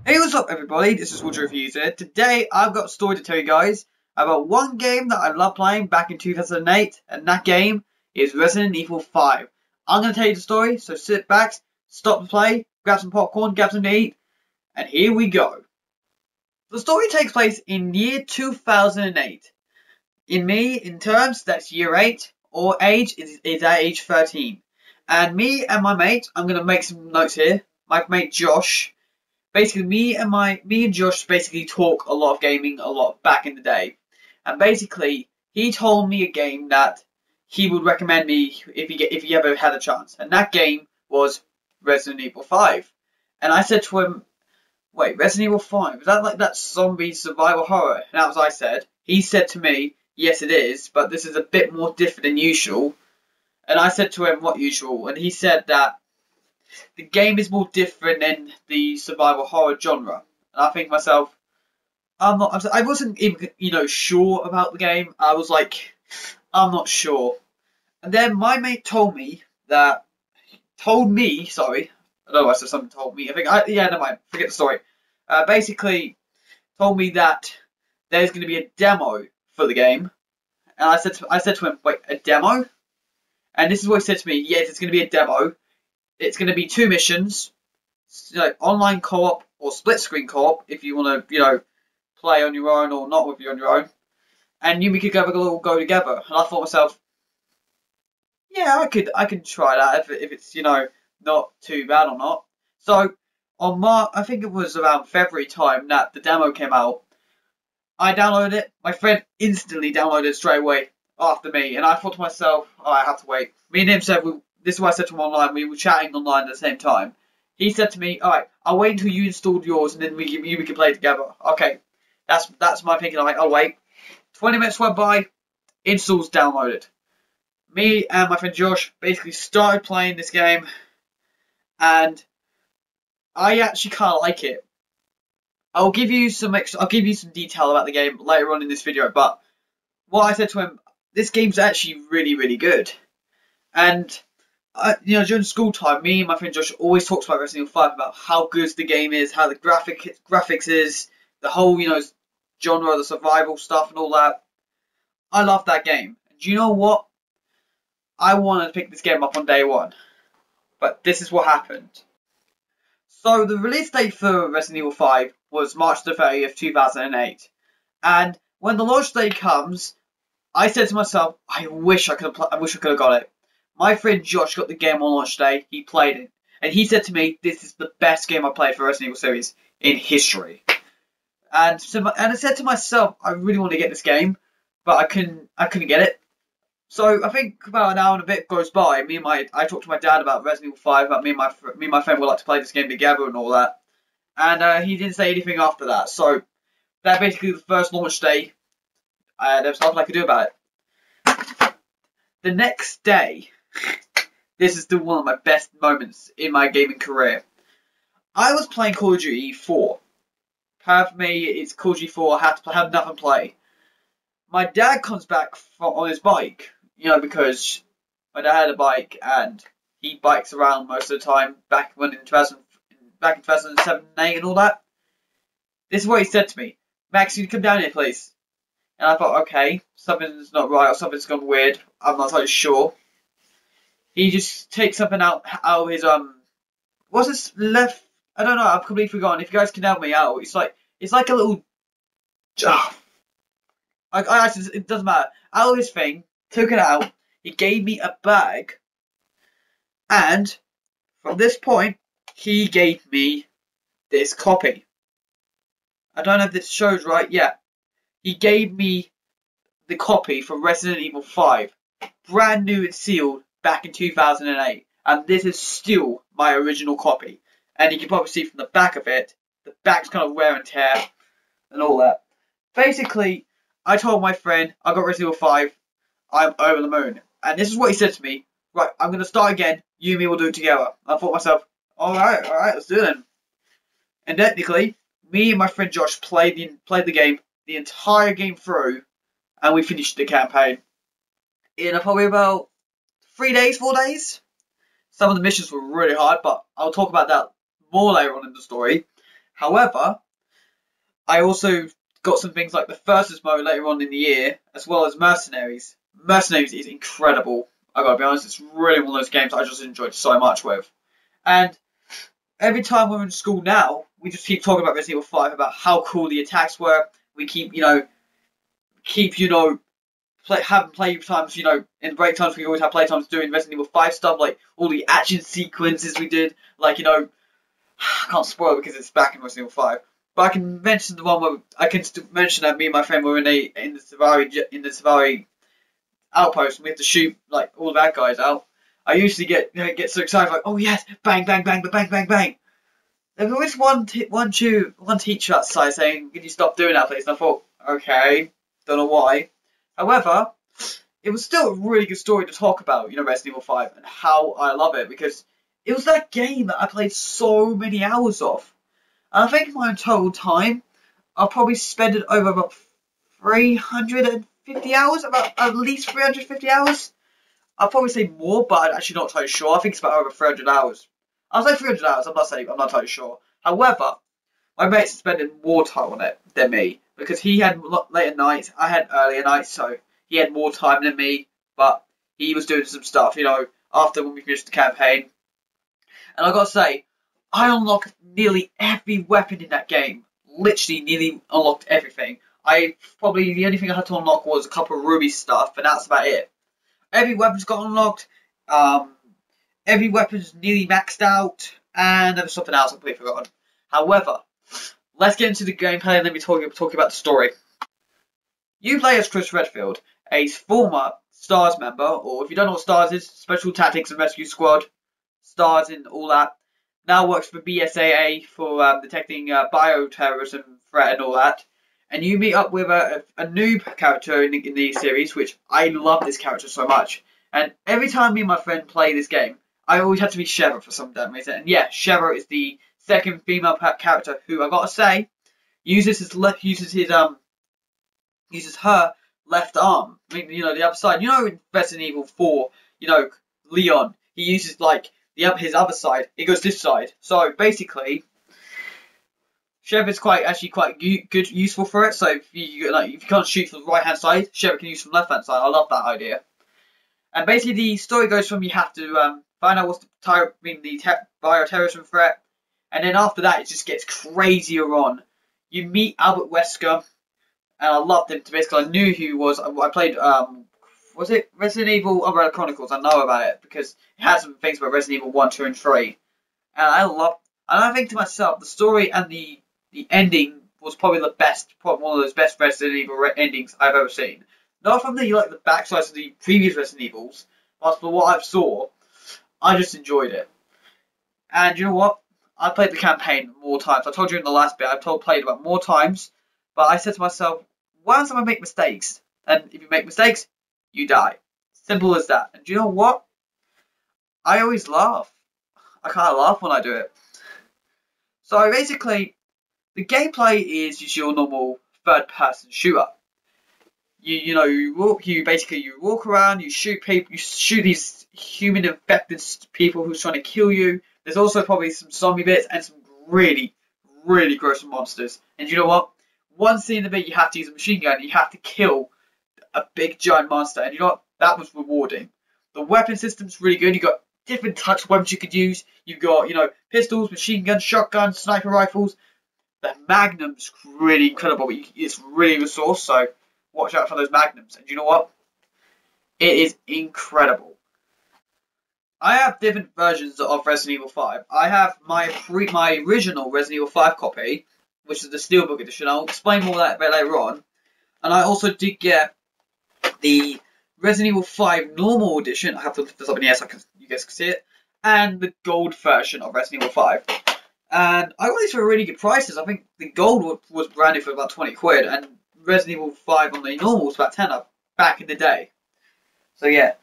Hey, what's up, everybody? This is Woodrow Reviews here. Today, I've got a story to tell you guys about one game that I loved playing back in 2008, and that game is Resident Evil 5. I'm going to tell you the story, so sit back, stop the play, grab some popcorn, grab something to eat, and here we go. The story takes place in year 2008. In terms, that's year 8, or age is at age 13. And me and my mate, I'm going to make some notes here. My mate Josh. Basically, me and Josh basically talk a lot of gaming a lot back in the day, and basically he told me a game that he would recommend me if he ever had a chance, and that game was Resident Evil 5. And I said to him, "Wait, Resident Evil 5? Is that like that zombie survival horror?" And that was I said. He said to me, "Yes, it is, but this is a bit more different than usual." And I said to him, "What usual?" And he said that the game is more different than the survival horror genre. And I think to myself, I wasn't even, sure about the game. I was like, I'm not sure. And then my mate told me, sorry, I don't know why I said something told me. Never mind, forget the story. Basically, told me that there's going to be a demo for the game. And I said to him, wait, a demo? And this is what he said to me, yes, it's going to be a demo. It's going to be 2 missions, online co-op or split screen co-op if you want to, play on your own or not with you on your own. And we could all go together. And I thought to myself, yeah, I could try that if it's not too bad or not. So I think it was around February time that the demo came out. I downloaded it. My friend instantly downloaded it straight away after me, and I thought to myself, oh, I have to wait. Me and him said this is what I said to him online. We were chatting online at the same time. He said to me, "Alright, I'll wait until you installed yours, and then we can play together." Okay, that's my thinking. I'm like, I'll wait. 20 minutes went by, installs downloaded. Me and my friend Josh basically started playing this game, and I actually kind of like it. I'll give you some detail about the game later on in this video, but what I said to him, this game's actually really, really good. And during school time, me and my friend Josh always talks about Resident Evil 5, about how good the game is, how the graphics is, the whole, genre, the survival stuff and all that. I love that game. And do you know what? I wanted to pick this game up on day one. But this is what happened. So the release date for Resident Evil 5 was March the 30th, 2008. And when the launch day comes, I said to myself, I wish I could have got it. My friend Josh got the game on launch day. He played it, and he said to me, "This is the best game I played for Resident Evil series in history." And I said to myself, "I really want to get this game, but I couldn't get it." So I think about an hour and a bit goes by. I talked to my dad about Resident Evil 5. About me and my friend would like to play this game together and all that. And he didn't say anything after that. So that basically the first launch day. There was nothing I could do about it. The next day. This is still one of my best moments in my gaming career. I was playing Call of Duty 4. For me, it's Call of Duty 4. I have nothing to play. My dad comes back on his bike, because my dad had a bike and he bikes around most of the time back in 2007 and 8 and all that. This is what he said to me. "Max, you come down here, please." And I thought, okay, something's not right or something's gone weird. I'm not totally sure. He just takes something out of his what's this left? I don't know. I've completely forgotten. If you guys can help me out, it's like a little. It doesn't matter. Out of his thing, took it out. He gave me a bag, and from this point, he gave me this copy. I don't know if this shows right. Yeah, he gave me the copy for Resident Evil 5, brand new and sealed. Back in 2008, and this is still my original copy. And you can probably see from the back of it, the back's kind of wear and tear and all that. Basically, I told my friend I got Resident Evil 5, I'm over the moon. And this is what he said to me: "Right, I'm going to start again, you and me will do it together." I thought to myself, alright, let's do it then. And technically, me and my friend Josh played the game, the entire game through, and we finished the campaign in probably about 3 days, 4 days. Some of the missions were really hard, but I'll talk about that more later on in the story. However, I also got some things like the Versus mode later on in the year, as well as Mercenaries. Mercenaries is incredible. I gotta be honest, it's really one of those games I just enjoyed so much with. And every time we're in school now, we just keep talking about Resident Evil 5, about how cool the attacks were. We having play times, in break times we always have play times doing Resident Evil 5 stuff, like all the action sequences we did, like, I can't spoil it because it's back in Resident Evil 5. But I can mention the one where I can mention that me and my friend were in the Savari outpost and we have to shoot like all the bad guys out. I usually get so excited like, oh yes, bang bang bang bang bang bang. There was always one teacher outside saying, "Can you stop doing that, please?" And I thought, okay, don't know why. However, it was still a really good story to talk about, Resident Evil 5 and how I love it because it was that game that I played so many hours of. And I think my total time, I'll probably spend it over about 350 hours, about at least 350 hours. I'll probably say more, but I'm actually not totally sure. I think it's about over 300 hours. I'll say 300 hours, I'm not totally sure. However, my mate's spending more time on it than me, because he had later nights, I had earlier nights, so he had more time than me, but he was doing some stuff, after when we finished the campaign. And I gotta say, I unlocked nearly every weapon in that game. Literally, nearly unlocked everything. The only thing I had to unlock was a couple of Ruby stuff, and that's about it. Every weapon's got unlocked. Every weapon's nearly maxed out, and there was something else I completely forgotten. However, let's get into the gameplay and let me talk about the story. You play as Chris Redfield, a former STARS member, or if you don't know what STARS is, Special Tactics and Rescue Squad, STARS and all that. Now works for BSAA for detecting bioterrorism threat and all that. And you meet up with a noob character in the series, which I love this character so much. And every time me and my friend play this game, I always have to be Sheva for some damn reason. And yeah, Sheva is the second female character who I gotta say uses her left arm. I mean, the other side. In Resident Evil 4, Leon, he uses like his other side. It goes this side. So basically, Sheva is quite good, useful for it. So if you can't shoot from the right hand side, Sheva can use from the left hand side. I love that idea. And basically, the story goes from you have to find out what's the bioterrorism threat, and then after that, it just gets crazier on. You meet Albert Wesker, and I loved him. Basically, I knew who he was. I played was it Resident Evil Umbrella Chronicles? I know about it because it had some things about Resident Evil 1, 2, and 3. And I think to myself, the story and the ending was probably one of those best Resident Evil endings I've ever seen. Not from the backsides of the previous Resident Evils, but for what I saw, I just enjoyed it. And you know what? I played the campaign more times. I told you in the last bit, played about more times, but I said to myself, why don't I make mistakes? And if you make mistakes, you die. Simple as that. And do you know what? I always laugh. I kind of laugh when I do it. So basically, the gameplay is just your normal third-person shooter. You walk around, you shoot people, you shoot these human infected people who's trying to kill you. There's also probably some zombie bits and some really, really gross monsters. And you know what? One scene in the bit you have to use a machine gun, you have to kill a big giant monster, and you know what? That was rewarding. The weapon system's really good. You got different types of weapons you could use. You've got, pistols, machine guns, shotguns, sniper rifles. The Magnum's really incredible. It's really resourced, so watch out for those Magnums. And you know what? It is incredible. I have different versions of Resident Evil 5. I have my original Resident Evil 5 copy, which is the Steelbook edition. I'll explain more of that a bit later on. And I also did get the Resident Evil 5 normal edition. I have to lift this up in the air so you guys can see it. And the gold version of Resident Evil 5. And I got these for really good prices. I think the gold was branded for about 20 quid. And Resident Evil 5 on the normal was about 10 back in the day. So yeah.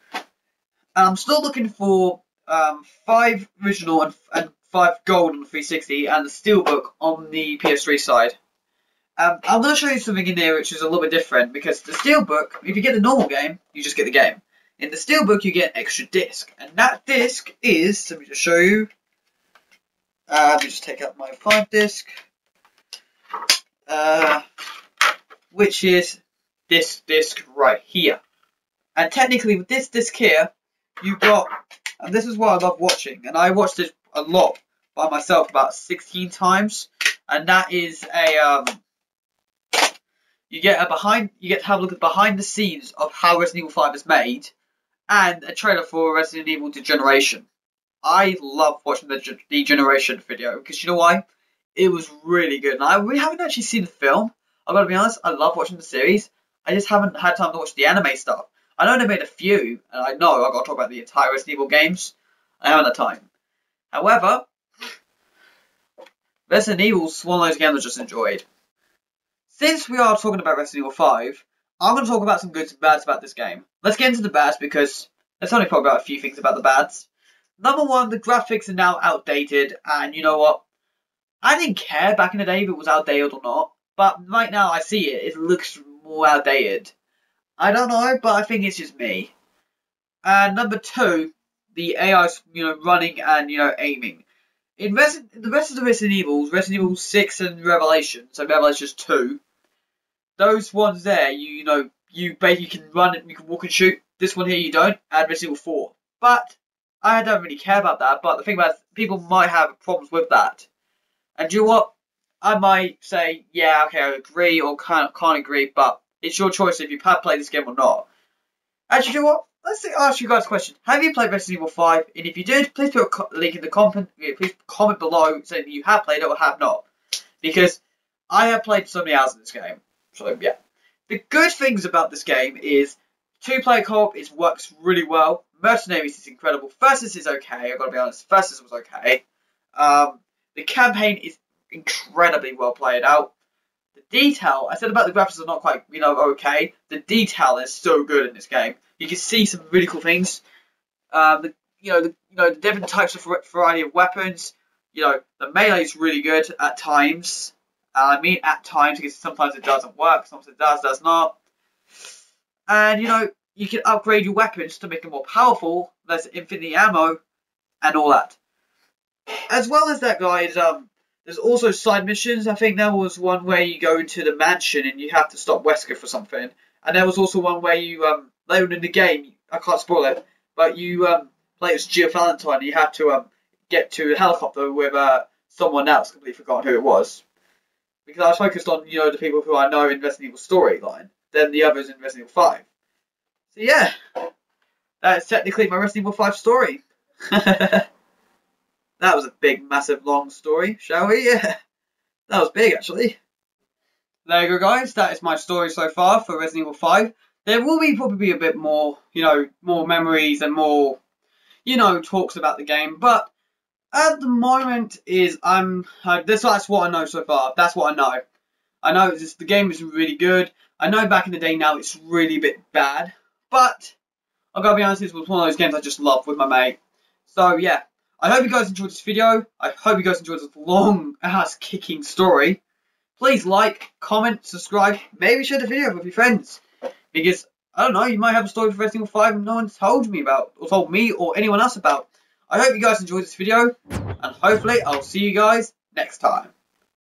And I'm still looking for 5 original and 5 gold on the 360 and the Steelbook on the PS3 side. I'm going to show you something in there which is a little bit different, because the Steelbook, if you get the normal game, you just get the game. In the Steelbook, you get an extra disc, and that disc is, let me just show you, let me just take out my 5 disc. which is this disc right here. And technically with this disc here, you've got, and this is what I love watching, and I watched this a lot by myself, about 16 times, and that is you get to have a look at behind the scenes of how Resident Evil 5 is made, and a trailer for Resident Evil Degeneration. I love watching the Degeneration video, because you know why? It was really good, and we haven't actually seen the film. I've got to be honest, I love watching the series. I just haven't had time to watch the anime stuff. I know they made a few, and I know I've got to talk about the entire Resident Evil games. I haven't had time. However, Resident Evil's one of those games I just enjoyed. Since we are talking about Resident Evil 5, I'm going to talk about some goods and bads about this game. Let's get into the bads, because let's only talk about a few things about the bads. Number one, the graphics are now outdated, and you know what? I didn't care back in the day if it was outdated or not, but right now I see it, it looks more outdated. I don't know, but I think it's just me. And number two, the AI's, running and, aiming. In the rest of the Resident Evils, Resident Evil 6 and Revelations, so Revelations 2, those ones there, you basically can run and you can walk and shoot. This one here you don't, and Resident Evil 4. But I don't really care about that, but the thing about it, people might have problems with that. And do you know what? I might say, yeah, okay, I agree, or can't agree, but it's your choice if you have played this game or not. Actually, do you know what? Let's ask you guys a question. Have you played Resident Evil 5? And if you did, please put a link in the comment. Please comment below saying that you have played it or have not. Because I have played so many hours in this game. So, yeah. The good things about this game is 2-player co-op, it works really well. Mercenaries is incredible. Versus is okay, I've got to be honest. Versus was okay. The campaign is incredibly well played out. The detail, I said about the graphics are not quite, okay. The detail is so good in this game. You can see some really cool things. The different types of variety of weapons. The melee is really good at times. I mean at times because sometimes it doesn't work, sometimes it does not. And you can upgrade your weapons to make them more powerful. There's infinite ammo and all that. As well as that, guys, there's also side missions. I think there was one where you go into the mansion and you have to stop Wesker for something. And there was also one where you, later in the game, I can't spoil it, but you play as Jill Valentine and you have to get to a helicopter with someone else, completely forgotten who it was. Because I was focused on, the people who I know in Resident Evil storyline, then the others in Resident Evil 5. So yeah, that is technically my Resident Evil 5 story. That was a big, massive, long story, shall we? Yeah, that was big, actually. There you go, guys. That is my story so far for Resident Evil 5. There will be probably a bit more, more memories and more, talks about the game. But at the moment, that's what I know so far. That's what I know. I know the game is really good. I know back in the day now it's really a bit bad. But I've got to be honest, this was one of those games I just loved with my mate. So yeah. I hope you guys enjoyed this video. I hope you guys enjoyed this long ass kicking story. Please like, comment, subscribe, maybe share the video with your friends. Because, I don't know, you might have a story for Resident Evil 5 and no one's told me about, or told me or anyone else about. I hope you guys enjoyed this video, and hopefully I'll see you guys next time.